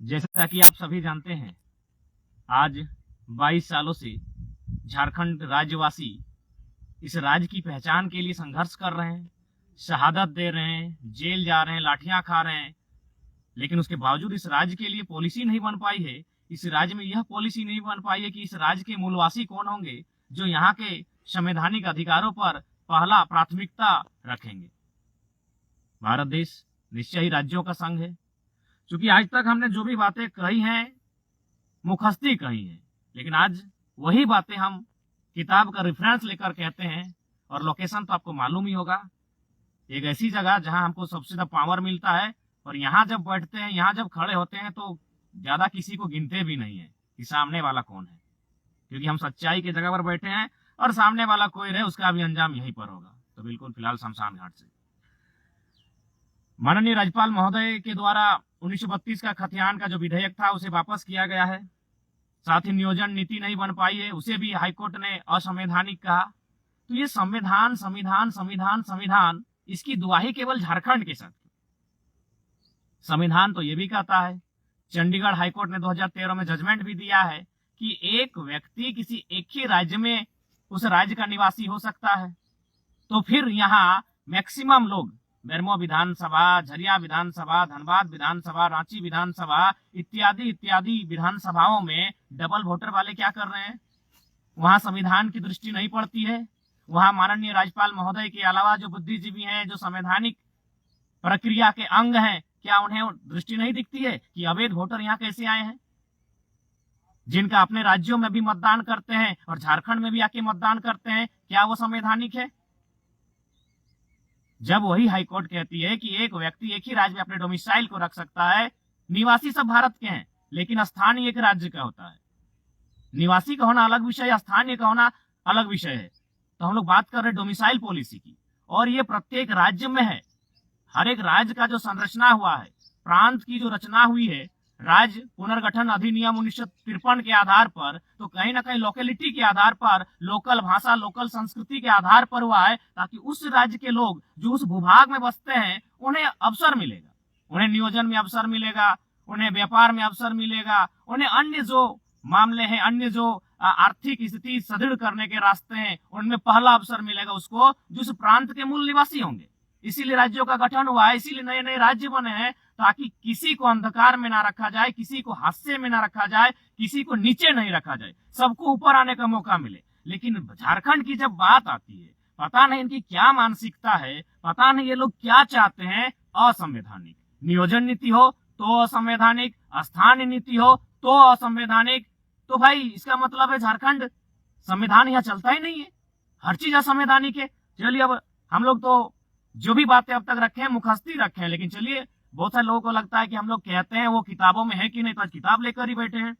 जैसा कि आप सभी जानते हैं, आज 22 सालों से झारखंड राज्यवासी इस राज्य की पहचान के लिए संघर्ष कर रहे हैं, शहादत दे रहे हैं, जेल जा रहे हैं, लाठियां खा रहे हैं। लेकिन उसके बावजूद इस राज्य के लिए पॉलिसी नहीं बन पाई है। इस राज्य में यह पॉलिसी नहीं बन पाई है कि इस राज्य के मूलवासी कौन होंगे जो यहाँ के संवैधानिक अधिकारों पर पहला प्राथमिकता रखेंगे। भारत देश निश्चय ही राज्यों का संघ है। क्योंकि आज तक हमने जो भी बातें कही हैं मुखस्ती कही हैं, लेकिन आज वही बातें हम किताब का रेफरेंस लेकर कहते हैं। और लोकेशन तो आपको मालूम ही होगा, एक ऐसी जगह जहां हमको सबसे ज्यादा पावर मिलता है। और यहाँ जब बैठते हैं, यहाँ जब खड़े होते हैं तो ज्यादा किसी को गिनते भी नहीं है कि सामने वाला कौन है, क्योंकि हम सच्चाई की जगह पर बैठे हैं और सामने वाला कोई रहे उसका भी अंजाम यहीं पर होगा। तो बिल्कुल फिलहाल शमशान घाट से माननीय राज्यपाल महोदय के द्वारा 1932 का खतियान का जो विधेयक था उसे वापस किया गया है। साथ ही नियोजन नीति नहीं बन पाई है, उसे भी हाईकोर्ट ने असंवैधानिक कहा। तो ये संविधान संविधान संविधान संविधान, इसकी दुआही केवल झारखंड के साथ। संविधान तो ये भी कहता है, चंडीगढ़ हाईकोर्ट ने 2013 में जजमेंट भी दिया है कि एक व्यक्ति किसी एक ही राज्य में उस राज्य का निवासी हो सकता है। तो फिर यहाँ मैक्सिमम लोग बेरमो विधानसभा, झरिया विधानसभा, धनबाद विधानसभा, रांची विधानसभा इत्यादि इत्यादि विधानसभाओं में डबल वोटर वाले क्या कर रहे हैं? वहां संविधान की दृष्टि नहीं पड़ती है। वहां माननीय राज्यपाल महोदय के अलावा जो बुद्धिजीवी हैं, जो संवैधानिक प्रक्रिया के अंग हैं, क्या उन्हें दृष्टि नहीं दिखती है कि अवैध वोटर यहाँ कैसे आए हैं, जिनका अपने राज्यों में भी मतदान करते हैं और झारखंड में भी आके मतदान करते हैं? क्या वो संवैधानिक है? जब वही हाईकोर्ट कहती है कि एक व्यक्ति एक ही राज्य में अपने डोमिसाइल को रख सकता है, निवासी सब भारत के हैं लेकिन स्थानीय एक राज्य का होता है। निवासी का होना अलग विषय है, स्थानीय का होना अलग विषय है। तो हम लोग बात कर रहे हैं डोमिसाइल पॉलिसी की, और ये प्रत्येक राज्य में है। हर एक राज्य का जो संरचना हुआ है, प्रांत की जो रचना हुई है राज्य पुनर्गठन अधिनियम 1953 के आधार पर, तो कहीं ना कहीं लोकेलिटी के आधार पर, लोकल भाषा, लोकल संस्कृति के आधार पर हुआ है, ताकि उस राज्य के लोग जो उस भूभाग में बसते हैं उन्हें अवसर मिलेगा, उन्हें नियोजन में अवसर मिलेगा, उन्हें व्यापार में अवसर मिलेगा, उन्हें अन्य जो मामले हैं, अन्य जो आर्थिक स्थिति सुदृढ़ करने के रास्ते हैं, उनमें पहला अवसर मिलेगा उसको जो उस प्रांत के मूल निवासी होंगे। इसीलिए राज्यों का गठन हुआ है, इसीलिए नए नए राज्य बने हैं, ताकि किसी को अंधकार में ना रखा जाए, किसी को हास्य में ना रखा जाए, किसी को नीचे नहीं रखा जाए, सबको ऊपर आने का मौका मिले। लेकिन झारखंड की जब बात आती है, पता नहीं इनकी क्या मानसिकता है, पता नहीं ये लोग क्या चाहते हैं। असंवैधानिक नियोजन नीति हो तो असंवैधानिक, स्थानीय नीति हो तो असंवैधानिक। तो भाई इसका मतलब है झारखंड संविधान यहाँ चलता ही नहीं है, हर चीज असंवैधानिक है। चलिए, अब हम लोग तो जो भी बातें अब तक रखे हैं मुखस्ती रखे हैं, लेकिन चलिए, बहुत सारे लोगों को लगता है कि हम लोग कहते हैं वो किताबों में है कि नहीं, तो आज किताब लेकर ही बैठे हैं।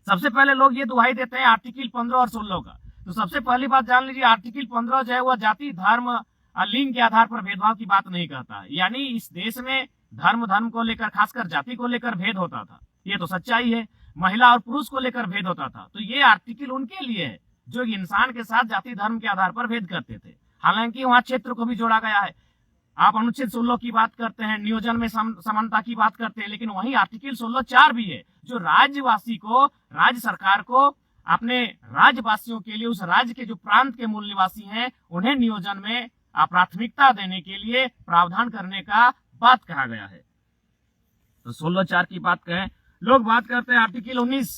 सबसे पहले लोग ये दुहाई देते हैं आर्टिकल 15 और 16 का। तो सबसे पहली बात जान लीजिए, आर्टिकल 15 जो है वह जाति, धर्म, लिंग के आधार पर भेदभाव की बात नहीं करता है। यानी इस देश में धर्म को लेकर, खासकर जाति को लेकर भेद होता था, ये तो सच्चाई है। महिला और पुरुष को लेकर भेद होता था। तो ये आर्टिकल उनके लिए है जो इंसान के साथ जाति धर्म के आधार पर भेद करते थे। हालांकि वहां क्षेत्र को भी जोड़ा गया है। आप अनुच्छेद 16 की बात करते हैं, नियोजन में समानता की बात करते हैं, लेकिन वहीं आर्टिकल 16(4) भी है जो राज्यवासी को, राज्य सरकार को अपने राज्यवासियों के लिए, उस राज्य के जो प्रांत के मूल निवासी हैं, उन्हें नियोजन में प्राथमिकता देने के लिए प्रावधान करने का बात कहा गया है। तो 16(4) की बात कहें, लोग बात करते हैं आर्टिकल 19,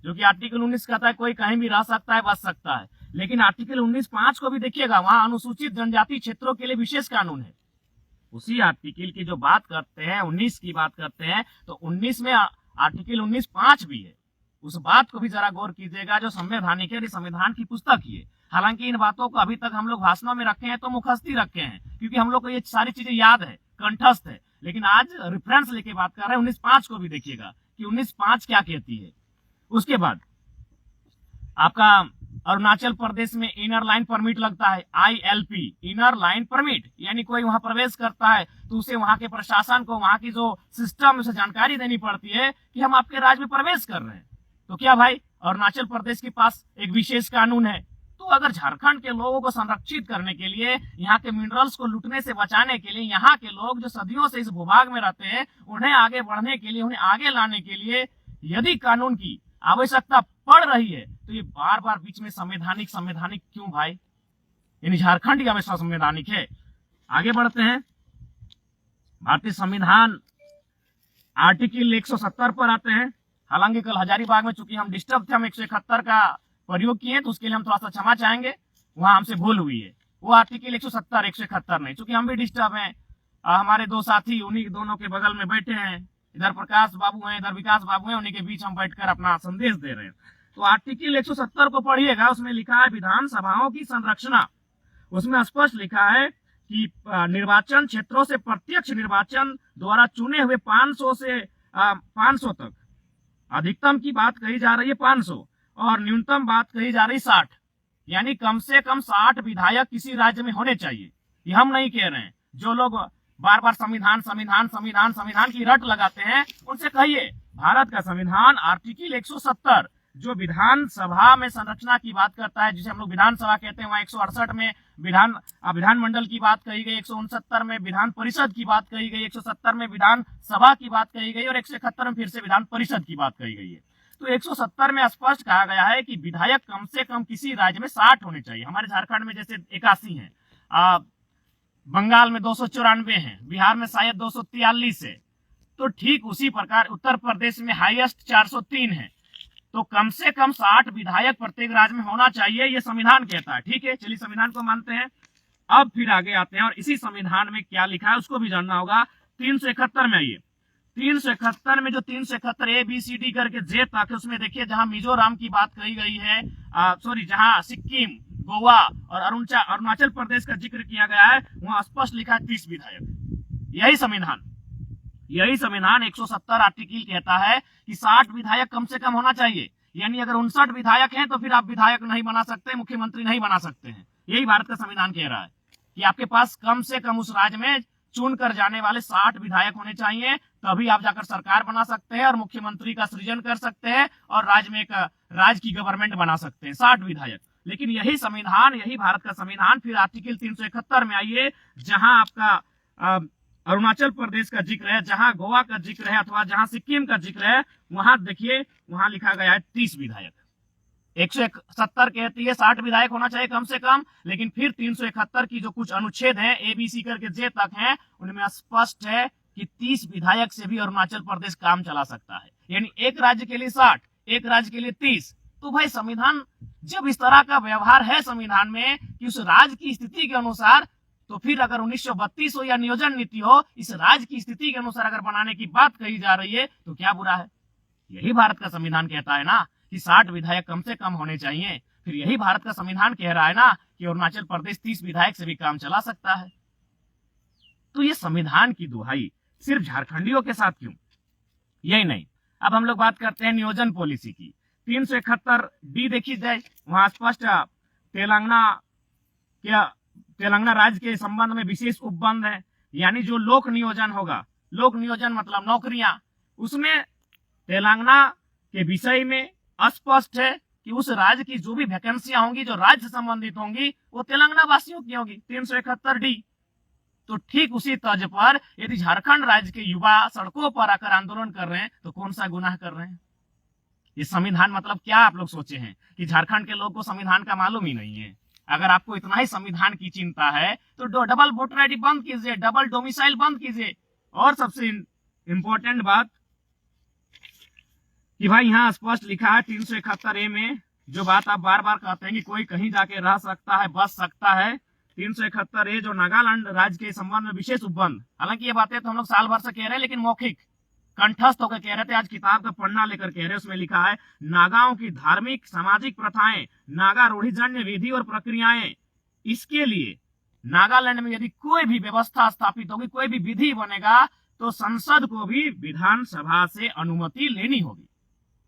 जो कि आर्टिकल 19 कहता है कोई कहीं भी रह सकता है, बच सकता है। लेकिन आर्टिकल 19(5) को भी देखिएगा, वहां अनुसूचित जनजाति क्षेत्रों के लिए विशेष कानून है। उसी आर्टिकल की जो बात करते हैं, 19 की बात करते हैं, तो 19 में आर्टिकल 19(5) भी है। उस बात को भी जरा गौर कीजिएगा, जो संवैधानिक है, संविधान की पुस्तक ही है। हालांकि इन बातों को अभी तक हम लोग भाषणों में रखे हैं तो मुखस्ती रखे हैं, क्योंकि हम लोग को ये सारी चीजें याद है, कंठस्थ है। लेकिन आज रेफरेंस लेके बात कर रहे हैं, 19(5) को भी देखिएगा कि 19(5) क्या कहती है। उसके बाद आपका अरुणाचल प्रदेश में इनर लाइन परमिट लगता है, ILP, इनर लाइन परमिट। यानी कोई वहां प्रवेश करता है तो उसे वहां के प्रशासन को, वहां की जो सिस्टम, उसे जानकारी देनी पड़ती है कि हम आपके राज्य में प्रवेश कर रहे हैं। तो क्या भाई, अरुणाचल प्रदेश के पास एक विशेष कानून है तो अगर झारखंड के लोगों को संरक्षित करने के लिए, यहाँ के मिनरल्स को लूटने से बचाने के लिए, यहाँ के लोग जो सदियों से इस भूभाग में रहते हैं उन्हें आगे बढ़ने के लिए, उन्हें आगे लाने के लिए यदि कानून की आवश्यकता पड़ रही है तो ये बार बार बीच में संवैधानिक संवैधानिक क्यों भाई? यानी झारखंड ही हमेशा संवैधानिक है। आगे बढ़ते हैं। भारतीय संविधान आर्टिकल 170 पर आते हैं। हालांकि कल हजारीबाग में चूंकि हम डिस्टर्ब थे, हम 171 का प्रयोग किए तो उसके लिए हम थोड़ा सा क्षमा चाहेंगे, वहां हमसे भूल हुई है। वो आर्टिकल 170 171 नहीं, चूंकि हम भी डिस्टर्ब हैं। हमारे दो साथी उन्हीं दोनों के बगल में बैठे हैं, इधर प्रकाश बाबू हैं, इधर विकास बाबू हैं, उन्हीं के बीच हम बैठकर अपना संदेश दे रहे हैं। तो आर्टिकल 170 को पढ़िएगा, उसमें लिखा है विधानसभाओं की संरचना। उसमें स्पष्ट लिखा है कि निर्वाचन क्षेत्रों से प्रत्यक्ष निर्वाचन द्वारा चुने हुए 500 से 500 तक, अधिकतम की बात कही जा रही है 500 और न्यूनतम बात कही जा रही 60, यानी कम से कम 60 विधायक किसी राज्य में होने चाहिए। ये हम नहीं कह रहे हैं। जो लोग बार बार संविधान संविधान संविधान संविधान की रट लगाते हैं उनसे कहिए, भारत का संविधान आर्टिकल 170 जो विधानसभा में संरचना की बात करता है, जिसे हम लोग विधानसभा कहते हैं, वहाँ 168 में विधानमंडल की बात कही गई, 169 में विधान परिषद की बात कही गई, 170 में विधानसभा की बात कही गई और 171 में फिर से विधान परिषद की बात कही गई है। तो 170 में स्पष्ट कहा गया है कि विधायक कम से कम किसी राज्य में 60 होने चाहिए। हमारे झारखंड में जैसे 81 है, बंगाल में 294 है, बिहार में शायद 243 है, तो ठीक उसी प्रकार उत्तर प्रदेश में हाईएस्ट 403 है। तो कम से कम 60 विधायक प्रत्येक राज्य में होना चाहिए, ये संविधान कहता है। ठीक है, चलिए संविधान को मानते हैं। अब फिर आगे आते हैं और इसी संविधान में क्या लिखा है उसको भी जानना होगा। 371 में आइए। 371 में जो 371 ABCD करके जे तक है, उसमें देखिए जहां मिजोरम की बात कही गई है, जहां सिक्किम, गोवा और अरुणाचल प्रदेश का जिक्र किया गया है, वहां स्पष्ट लिखा है 30 विधायक। यही संविधान 170 आर्टिकल कहता है कि 60 विधायक कम से कम होना चाहिए। यानी अगर 59 विधायक हैं तो फिर आप विधायक नहीं बना सकते, मुख्यमंत्री नहीं बना सकते हैं। यही भारत का संविधान कह रहा है कि आपके पास कम से कम उस राज्य में चुन कर जाने वाले 60 विधायक होने चाहिए, तभी आप जाकर सरकार बना सकते हैं और मुख्यमंत्री का सृजन कर सकते हैं और राज्य में एक राज्य की गवर्नमेंट बना सकते हैं, 60 विधायक। लेकिन यही संविधान, यही भारत का संविधान फिर आर्टिकल 371 में आइए, जहां आपका अरुणाचल प्रदेश का जिक्र है, जहां गोवा का जिक्र है अथवा जहां सिक्किम का जिक्र है, वहां देखिए वहां लिखा गया है 30 विधायक। 170 कहती है 60 विधायक होना चाहिए कम से कम, लेकिन फिर 371 की जो कुछ अनुच्छेद हैं ABC करके जे तक हैं, उनमें स्पष्ट है कि 30 विधायक से भी अरुणाचल प्रदेश काम चला सकता है। यानी एक राज्य के लिए 60, एक राज्य के लिए 30। तो भाई संविधान जब इस तरह का व्यवहार है संविधान में कि उस राज्य की स्थिति के अनुसार, तो फिर अगर 1932 हो या नियोजन नीति हो, इस राज्य की स्थिति के अनुसार अगर बनाने की बात कही जा रही है तो क्या बुरा है? यही भारत का संविधान कहता है ना कि 60 विधायक कम से कम होने चाहिए। फिर यही भारत का संविधान कह रहा है ना कि अरुणाचल प्रदेश 30 विधायक से भी काम चला सकता है। तो ये संविधान की दुहाई सिर्फ झारखंडियों के साथ क्यों? यही नहीं, अब हम लोग बात करते हैं नियोजन पॉलिसी की। 371D देखी जाए, वहां स्पष्ट तेलंगाना राज्य के संबंध में विशेष उपबंध है। यानी जो लोक नियोजन होगा, लोक नियोजन मतलब नौकरियां, उसमें तेलंगाना के विषय में स्पष्ट है कि उस राज्य की जो भी वैकेंसियां होंगी, जो राज्य संबंधित होंगी, वो तेलंगाना वासियों की होगी। 371D। तो ठीक उसी तर्ज पर यदि झारखंड राज्य के युवा सड़कों पर आकर आंदोलन कर रहे हैं तो कौन सा गुनाह कर रहे हैं? ये संविधान मतलब क्या आप लोग सोचे हैं कि झारखंड के लोग को संविधान का मालूम ही नहीं है? अगर आपको इतना ही संविधान की चिंता है तो डबल वोटर आईडी बंद कीजिए, डबल डोमिसाइल बंद कीजिए। और सबसे इंपॉर्टेंट बात कि भाई यहाँ स्पष्ट लिखा है 371A में, जो बात आप बार बार कहते हैं कि कोई कहीं जाके रह सकता है, बस सकता है। 371A जो नागालैंड राज्य के संबंध में विशेष उपबंध, हालांकि ये बातें तो हम लोग साल भर से कह रहे हैं, लेकिन मौखिक कंठस्थ होकर कह रहे थे, आज किताब का पन्ना लेकर कह रहे हैं। उसमें लिखा है नागाओं की धार्मिक सामाजिक प्रथाएं, नागा रूढ़िजन्य विधि और प्रक्रियाएं, इसके लिए नागालैंड में यदि कोई भी व्यवस्था स्थापित होगी, कोई भी विधि बनेगा, तो संसद को भी विधानसभा से अनुमति लेनी होगी।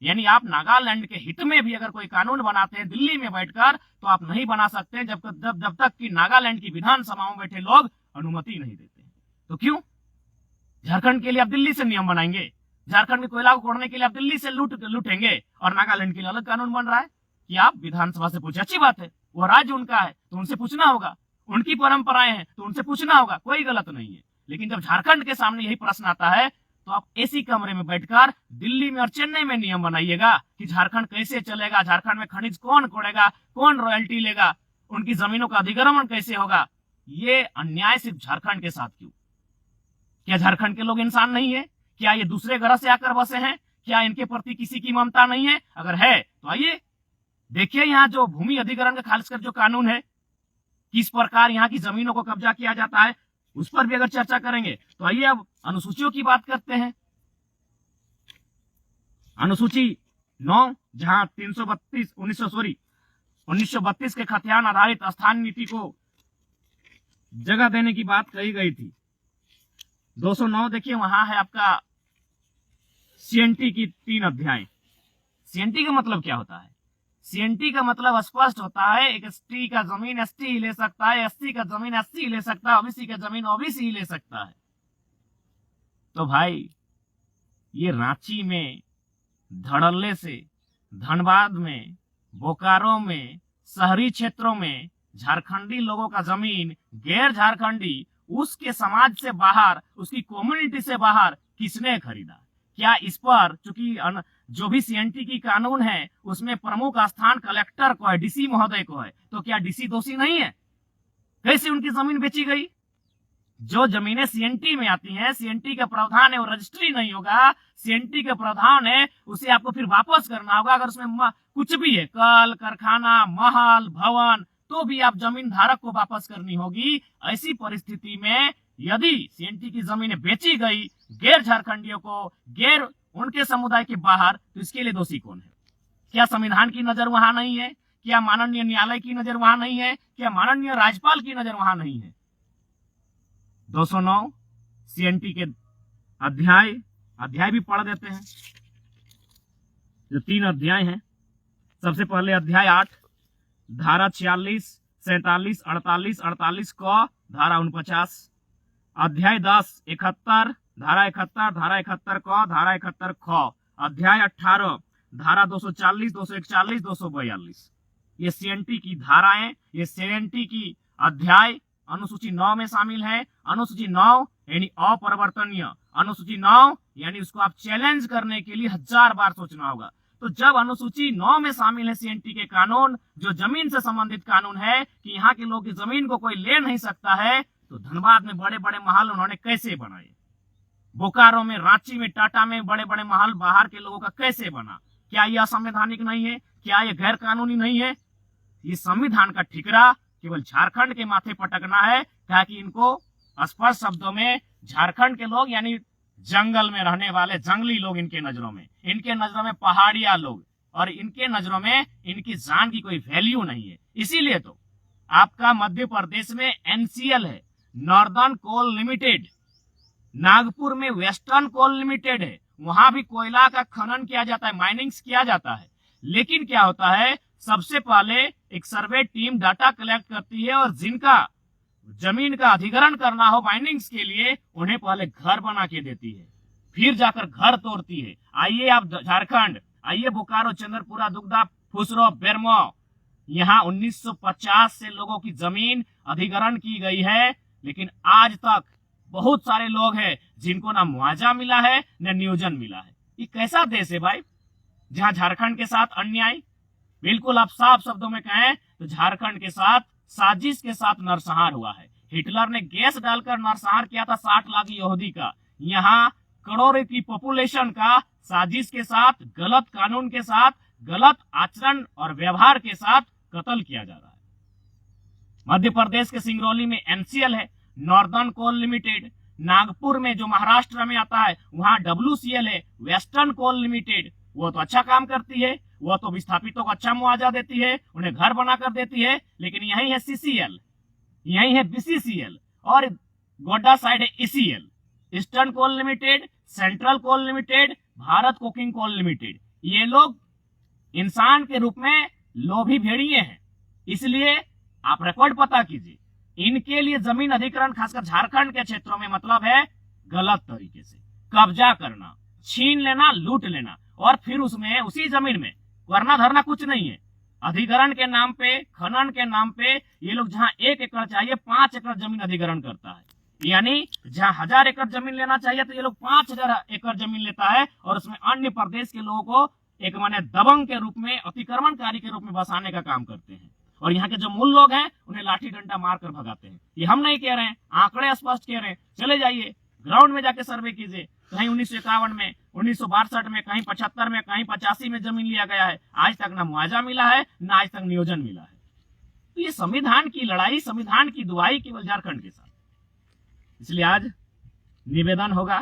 यानी आप नागालैंड के हित में भी अगर कोई कानून बनाते हैं दिल्ली में बैठकर, तो आप नहीं बना सकते जब तक कि नागालैंड की विधानसभा में बैठे लोग अनुमति नहीं देते। तो क्यों? झारखंड के लिए आप दिल्ली से नियम बनाएंगे, झारखंड में कोयला को खोदने के लिए आप दिल्ली से लूटेंगे, और नागालैंड के लिए अलग कानून बन रहा है कि आप विधानसभा से पूछे। अच्छी बात है, वो राज्य उनका है तो उनसे पूछना होगा, उनकी परंपराएं हैं तो उनसे पूछना होगा, कोई गलत नहीं है। लेकिन जब झारखंड के सामने यही प्रश्न आता है तो आप एसी कमरे में बैठकर दिल्ली में और चेन्नई में नियम बनाइएगा कि झारखंड कैसे चलेगा, झारखंड में खनिज कौन खोड़ेगा, कौन रॉयल्टी लेगा, उनकी जमीनों का अधिग्रहण कैसे होगा। ये अन्याय सिर्फ झारखंड के साथ क्यों? क्या झारखंड के लोग इंसान नहीं है? क्या ये दूसरे ग्रह से आकर बसे हैं? क्या इनके प्रति किसी की ममता नहीं है? अगर है तो आइए देखिए यहाँ जो भूमि अधिग्रहण का खासकर जो कानून है, किस प्रकार यहाँ की जमीनों को कब्जा किया जाता है, उस पर भी अगर चर्चा करेंगे। तो आइए अब अनुसूचियों की बात करते हैं। अनुसूची 9 जहां 1932 के खतियान आधारित स्थान नीति को जगह देने की बात कही गई थी। 209 देखिए वहां है आपका सीएनटी की 3 अध्याय। सीएनटी का मतलब क्या होता है? सीएनटी का मतलब स्पष्ट होता है, एक एसटी का जमीन एसटी ही ले सकता है, एससी का जमीन एससी ही ले सकता है, ओबीसी का जमीन ओबीसी ही ले सकता है। तो भाई ये रांची में, धड़ल्ले से, धनबाद में, बोकारो में, शहरी क्षेत्रों में झारखंडी लोगों का जमीन गैर झारखंडी, उसके समाज से बाहर, उसकी कम्युनिटी से बाहर किसने खरीदा? क्या इस पर चूंकि जो भी सीएनटी की कानून है उसमें प्रमुख स्थान कलेक्टर को है, डीसी महोदय को है, तो क्या डीसी दोषी नहीं है? कैसे उनकी जमीन बेची गई? जो जमीनें सीएनटी में आती हैं, सीएनटी का प्रावधान है वो रजिस्ट्री नहीं होगा, सीएनटी का प्रावधान है उसे आपको फिर वापस करना होगा। अगर उसमें कुछ भी है, कल, कारखाना, महल, भवन, तो भी आप जमीन धारक को वापस करनी होगी। ऐसी परिस्थिति में यदि सीएनटी की जमीनें बेची गई गैर झारखंडियों को, गैर उनके समुदाय के बाहर, तो इसके लिए दोषी कौन है? क्या संविधान की नजर वहां नहीं है? क्या माननीय न्यायालय की नजर वहां नहीं है? क्या माननीय राज्यपाल की नजर वहां नहीं है? 209 सीएनटी के अध्याय भी पढ़ देते हैं। जो 3 अध्याय हैं, सबसे पहले अध्याय 8 धारा 46, 47, 48 क, धारा 49। अध्याय 10 71 धारा 71, धारा 71 क, धारा 71 ख। अध्याय 18 धारा 240, 241, 242। ये सीएनटी की धाराएं, ये सीएनटी की अध्याय अनुसूची 9 में शामिल है। अनुसूची 9 यानी अपरिवर्तनीय, अनुसूची 9 यानी उसको आप चैलेंज करने के लिए 1000 बार सोचना होगा। तो जब अनुसूची 9 में शामिल है सीएनटी के कानून, जो जमीन से संबंधित कानून है कि यहाँ के लोग की जमीन को कोई ले नहीं सकता है, तो धनबाद में बड़े बड़े महल उन्होंने कैसे बनाए? बोकारो में, रांची में, टाटा में बड़े बड़े महल बाहर के लोगों का कैसे बना? क्या यह असंवैधानिक नहीं है? क्या यह गैर कानूनी नहीं है? ये संविधान का ठिकरा केवल झारखंड के माथे पटकना है, ताकि इनको स्पष्ट शब्दों में झारखंड के लोग यानी जंगल में रहने वाले जंगली लोग इनके नजरों में पहाड़िया लोग, और इनके नजरों में इनकी जान की कोई वैल्यू नहीं है। इसीलिए तो आपका मध्य प्रदेश में एनसीएल है, नॉर्दर्न कोल लिमिटेड, नागपुर में वेस्टर्न कोल लिमिटेड है, वहां भी कोयला का खनन किया जाता है, माइनिंग्स किया जाता है। लेकिन क्या होता है, सबसे पहले एक सर्वे टीम डाटा कलेक्ट करती है और जिनका जमीन का अधिग्रहण करना हो माइनिंग्स के लिए, उन्हें पहले घर बना के देती है, फिर जाकर घर तोड़ती है। आइए आप झारखंड, आइए बोकारो, चंद्रपुरा, दुगदा, फुसरो, बेरमो, यहाँ 1950 से लोगों की जमीन अधिग्रहण की गई है, लेकिन आज तक बहुत सारे लोग हैं जिनको ना मुआवजा मिला है न नियोजन मिला है। ये कैसा देश है भाई, जहां झारखंड के साथ अन्याय? बिल्कुल आप साफ शब्दों में कहें तो झारखंड के साथ साजिश के साथ नरसंहार हुआ है। हिटलर ने गैस डालकर नरसंहार किया था 60 लाख यहूदी का। यहाँ करोड़ों की पॉपुलेशन का साजिश के साथ, गलत कानून के साथ, गलत आचरण और व्यवहार के साथ कत्ल किया जा रहा है। मध्य प्रदेश के सिंगरौली में एनसीएल है, नॉर्दर्न कोल लिमिटेड। नागपुर में जो महाराष्ट्र में आता है वहां डब्ल्यूसीएल है, वेस्टर्न कोल लिमिटेड। वो तो अच्छा काम करती है, वो तो विस्थापितों को अच्छा मुआवजा देती है, उन्हें घर बनाकर देती है। लेकिन यही है सीसीएल, यही है बीसीसीएल, और गोड्डा साइड है ECL, eastern coal limited, central coal limited, Bharat coking coal limited. ये लोग इंसान के रूप में लोभी भेड़िए हैं। इसलिए आप रिकॉर्ड पता कीजिए, इनके लिए जमीन अधिग्रहण खासकर झारखंड के क्षेत्रों में मतलब है गलत तरीके से कब्जा करना, छीन लेना, लूट लेना, और फिर उसमें उसी जमीन में वरना धरना कुछ नहीं है। अधिग्रहण के नाम पे, खनन के नाम पे ये लोग जहां 1 एकड़ चाहिए 5 एकड़ जमीन अधिग्रहण करता है। यानी जहां 1000 एकड़ जमीन लेना चाहिए तो ये लोग 5000 एकड़ जमीन लेता है और उसमें अन्य प्रदेश के लोगों को एक माने दबंग के रूप में, अतिक्रमणकारी के रूप में बसाने का काम करते हैं। और यहाँ के जो मूल लोग हैं उन्हें लाठी डंडा मारकर भगाते हैं। ये हम नहीं कह रहे हैं, आंकड़े स्पष्ट कह रहे हैं। चले जाइए ग्राउंड में जाके सर्वे कीजिए, कहीं 1951 में, 1962 में, कहीं 75 में, कहीं 85 में जमीन लिया गया है, आज तक ना मुआवजा मिला है, ना आज तक नियोजन मिला है। तो ये संविधान की लड़ाई, संविधान की दुहाई केवल झारखंड के साथ। इसलिए आज निवेदन होगा,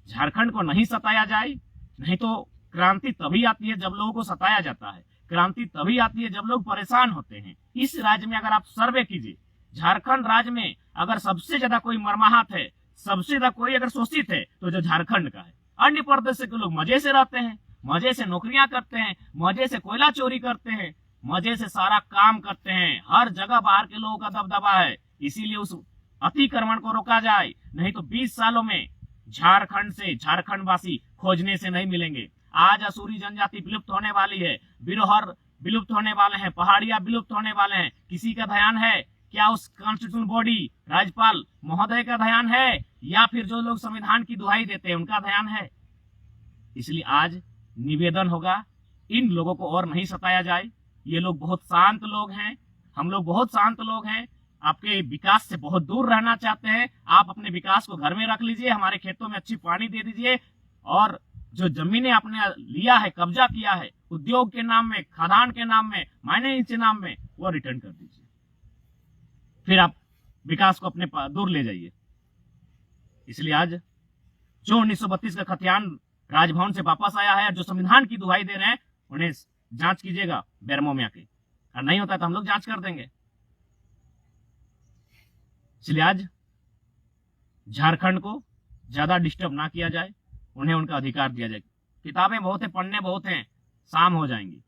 झारखंड को नहीं सताया जाए। नहीं तो क्रांति तभी आती है जब लोगों को सताया जाता है, क्रांति तभी आती है जब लोग परेशान होते हैं। इस राज्य में अगर आप सर्वे कीजिए, झारखंड राज्य में अगर सबसे ज्यादा कोई मरमाहत है, सबसे ज्यादा कोई अगर शोषित है तो जो झारखंड का है। अन्य प्रदेश के लोग मजे से रहते हैं, मजे से नौकरियां करते हैं, मजे से कोयला चोरी करते हैं, मजे से सारा काम करते हैं। हर जगह बाहर के लोगों का दबदबा है। इसीलिए उस अतिक्रमण को रोका जाए, नहीं तो 20 सालों में झारखंड से झारखंड वासी खोजने से नहीं मिलेंगे। आज असुरी जनजाति विलुप्त होने वाली है, बिरहर विलुप्त होने वाले हैं, पहाड़िया विलुप्त होने वाले हैं। किसी का ध्यान है क्या? उस कॉन्स्टिट्यूशन बॉडी राज्यपाल महोदय का ध्यान है, या फिर जो लोग संविधान की दुहाई देते हैं उनका ध्यान है? इसलिए आज निवेदन होगा, इन लोगों को और नहीं सताया जाए। ये लोग बहुत शांत लोग हैं, हम लोग बहुत शांत लोग हैं। आपके विकास से बहुत दूर रहना चाहते हैं। आप अपने विकास को घर में रख लीजिए, हमारे खेतों में अच्छी पानी दे दीजिए, और जो जमीनें आपने लिया है, कब्जा किया है, उद्योग के नाम में, खदान के नाम में, माइनिंग के नाम में, वो रिटर्न कर दीजिए। फिर आप विकास को अपने दूर ले जाइए। इसलिए आज जो 1932 का खतियान राजभवन से वापस आया है, जो संविधान की दुहाई दे रहे हैं, उन्हें जांच कीजिएगा बेरमो में आके, और नहीं होता तो हम लोग जांच कर देंगे। इसलिए आज झारखंड को ज्यादा डिस्टर्ब ना किया जाए, उन्हें उनका अधिकार दिया जाए। किताबें बहुत है, पढ़ने बहुत हैं, शाम हो जाएंगी,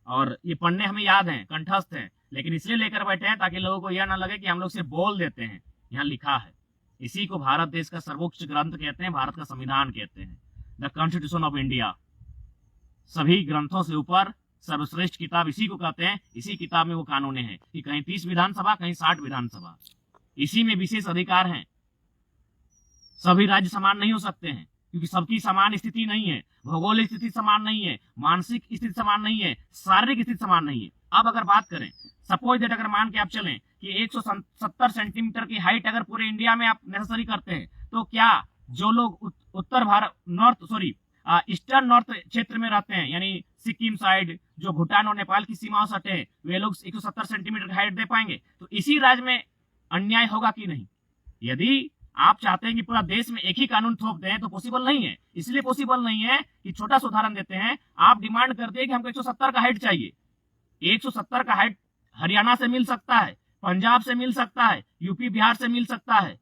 और ये पढ़ने हमें याद हैं, कंठस्थ हैं, लेकिन इसलिए लेकर बैठे हैं ताकि लोगों को यह ना लगे कि हम लोग सिर्फ बोल देते हैं। यहाँ लिखा है, इसी को भारत देश का सर्वोच्च ग्रंथ कहते हैं, भारत का संविधान कहते हैं, द कॉन्स्टिट्यूशन ऑफ इंडिया। सभी ग्रंथों से ऊपर सर्वश्रेष्ठ किताब इसी को कहते हैं। इसी किताब में वो कानून है कि कहीं 30 विधानसभा, कहीं 60 विधानसभा, इसी में विशेष अधिकार हैं। सभी राज्य समान नहीं हो सकते हैं, क्योंकि सबकी समान स्थिति नहीं है, भौगोलिक स्थिति समान नहीं है, मानसिक स्थिति समान नहीं है, शारीरिक स्थिति समान नहीं है। अब अगर बात करें, सपोज दैट अगर मान के आप चलें कि 170 सेंटीमीटर की हाइट अगर पूरे इंडिया में आप नेसेसरी करते हैं, तो क्या जो लोग उत्तर भारत ईस्टर्न नॉर्थ क्षेत्र में रहते हैं, यानी सिक्किम साइड, जो भूटान और नेपाल की सीमाओं से हटे, वे लोग 170 सेंटीमीटर की हाइट दे पाएंगे? तो इसी राज्य में अन्याय होगा कि नहीं? यदि आप चाहते हैं कि पूरा देश में एक ही कानून थोप दें तो पॉसिबल नहीं है। इसलिए पॉसिबल नहीं है कि छोटा सा उदाहरण देते हैं, आप डिमांड करते हैं कि हमको 170 का हाइट चाहिए। 170 का हाइट हरियाणा से मिल सकता है, पंजाब से मिल सकता है, यूपी बिहार से मिल सकता है।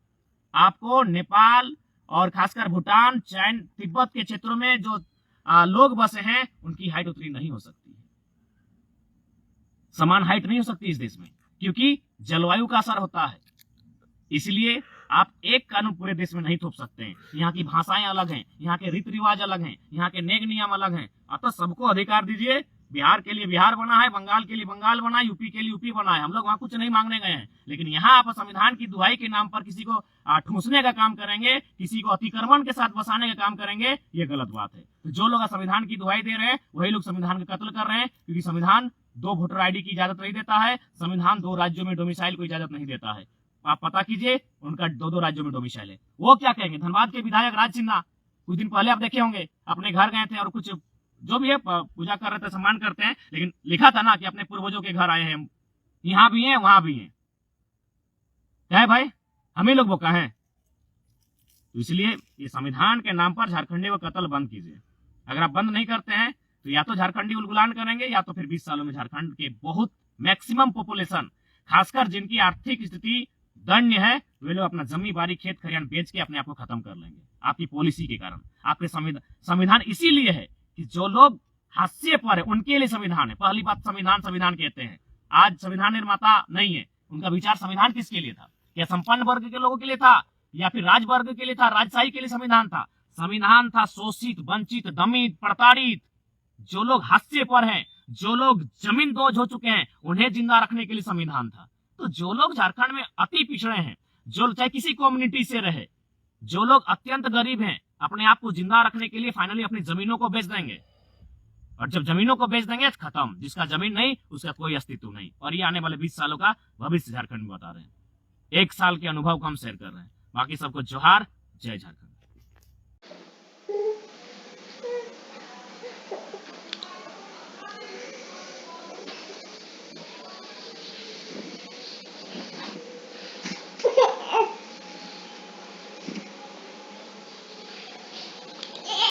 आपको नेपाल और खासकर भूटान, चीन, तिब्बत के क्षेत्रों में जो लोग बसे हैं, उनकी हाइट उतनी नहीं हो सकती है। समान हाइट नहीं हो सकती इस देश में, क्योंकि जलवायु का असर होता है। इसलिए आप एक कानून पूरे देश में नहीं थोप सकते हैं। यहाँ की भाषाएं अलग हैं, यहाँ के रीति रिवाज अलग हैं, यहाँ के नेक नियम अलग हैं। अतः सबको अधिकार दीजिए। बिहार के लिए बिहार बना है, बंगाल के लिए बंगाल बना है, यूपी के लिए यूपी बना है। हम लोग वहां कुछ नहीं मांगने गए हैं, लेकिन यहाँ आप संविधान की दुहाई के नाम पर किसी को ठूसने का काम करेंगे, किसी को अतिक्रमण के साथ बसाने का काम करेंगे, ये गलत बात है। तो जो लोग संविधान की दुहाई दे रहे हैं, वही लोग संविधान का कत्ल कर रहे हैं, क्योंकि संविधान 2 वोटर आईडी की इजाजत नहीं देता है, संविधान 2 राज्यों में डोमिसाइल को इजाजत नहीं देता है। आप पता कीजिए, उनका 2 राज्यों में डोमिसाइल है। वो क्या कहेंगे? धनबाद के विधायक राज सिन्हा कुछ दिन पहले आप देखे होंगे, अपने घर गए थे और कुछ जो भी है पूजा कर रहे थे, सम्मान करते हैं, लेकिन लिखा था ना कि अपने पूर्वजों के घर आए हैं, यहाँ भी हैं वहां भी हैं। क्या है भाई, हम ही लोग वो कहें? तो इसलिए ये संविधान के नाम पर झारखंडी को कत्ल बंद कीजिए। अगर आप बंद नहीं करते हैं तो या तो झारखंडी उलगुलान करेंगे, या तो फिर 20 सालों में झारखंड के बहुत मैक्सिमम पॉपुलेशन, खासकर जिनकी आर्थिक स्थिति दयनीय है, वे लोग अपना जमीन बाड़ी खेत खलियान बेच के अपने आप को खत्म कर लेंगे, आपकी पॉलिसी के कारण। आपके संविधान इसीलिए है कि जो लोग हाशिए पर है उनके लिए संविधान है। पहली बात, संविधान संविधान कहते हैं। आज संविधान निर्माता नहीं है, उनका विचार संविधान किसके लिए था? क्या संपन्न वर्ग के लोगों के लिए था, या फिर राज वर्ग के लिए था, राजशाही के लिए संविधान था? संविधान था शोषित, वंचित, दमित, प्रताड़ित, जो लोग हाशिए पर हैं, जो लोग जमीन दोज हो चुके हैं उन्हें जिंदा रखने के लिए संविधान था। तो जो लोग झारखंड में अति पिछड़े हैं, जो चाहे किसी कम्युनिटी से रहे, जो लोग अत्यंत गरीब हैं, अपने आप को जिंदा रखने के लिए फाइनली अपनी जमीनों को बेच देंगे, और जब जमीनों को बेच देंगे खत्म, जिसका जमीन नहीं उसका कोई अस्तित्व नहीं। और ये आने वाले 20 सालों का भविष्य झारखंड में बता रहे हैं। 1 साल के अनुभव को हम शेयर कर रहे हैं। बाकी सबको जोहार, जय झारखंड।